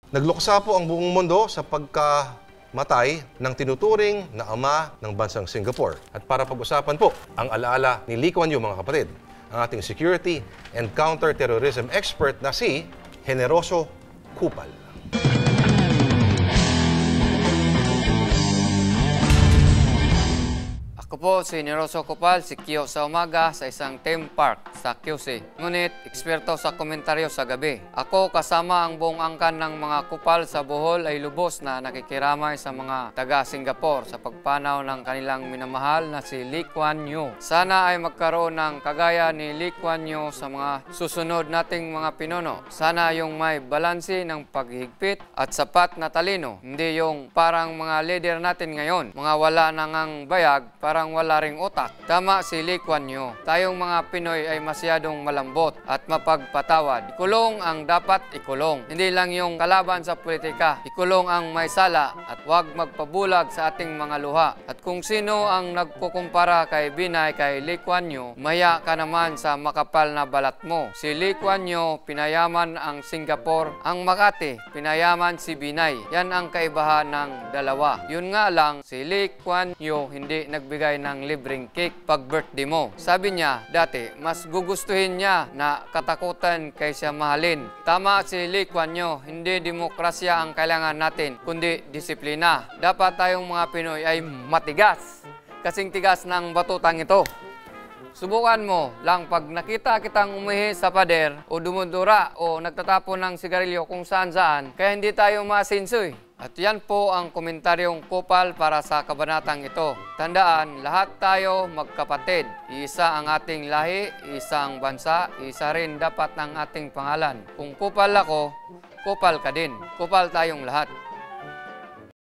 Nagluksa po ang buong mundo sa pagkamatay ng tinuturing na ama ng bansang Singapore. At para pag-usapan po ang alaala ni Lee Kuan Yew, mga kapatid, ang ating security and counter-terrorism expert na si Generoso Kupal. Ako po si Generoso Kupal, si Kyo sa umaga sa isang theme park sa QC. Ngunit, eksperto sa komentaryo sa gabi. Ako kasama ang buong angkan ng mga kupal sa Bohol ay lubos na nakikiramay sa mga taga-Singapore sa pagpanaw ng kanilang minamahal na si Lee Kuan Yew. Sana ay magkaroon ng kagaya ni Lee Kuan Yew sa mga susunod nating mga pinuno. Sana yung may balanse ng paghigpit at sapat na talino. Hindi yung parang mga leader natin ngayon, mga wala nangang bayag, parang wala ring utak. Tama si Lee Kuan Yew. Tayong mga Pinoy ay masyadong malambot at mapagpatawad. Ikulong ang dapat ikulong. Hindi lang yung kalaban sa politika. Ikulong ang may sala at huwag magpabulag sa ating mga luha. At kung sino ang nagkukumpara kay Binay, kay Lee Kuan Yew, maya ka naman sa makapal na balat mo. Si Lee Kuan Yew, pinayaman ang Singapore. Ang Makati, pinayaman si Binay. Yan ang kaibahan ng dalawa. Yun nga lang, si Lee Kuan Yew hindi nagbigay ng libreng cake pag birthday mo. Sabi niya, dati, mas gugustuhin niya na katakutan kaysa mahalin. Tama si Lee Kuan Yew, hindi demokrasya ang kailangan natin, kundi disiplina. Dapat tayong mga Pinoy ay matigas. Kasing tigas ng batutang ito. Subukan mo lang pag nakita kitang umihi sa pader o dumudura o nagtatapon ng sigarilyo kung saan-saan, kaya hindi tayo masinsoy. At yan po ang komentaryong kupal para sa kabanatang ito. Tandaan, lahat tayo magkapatid. Isa ang ating lahi, isa ang bansa, isa rin dapat ang ating pangalan. Kung kupal ako, kupal ka din. Kupal tayong lahat.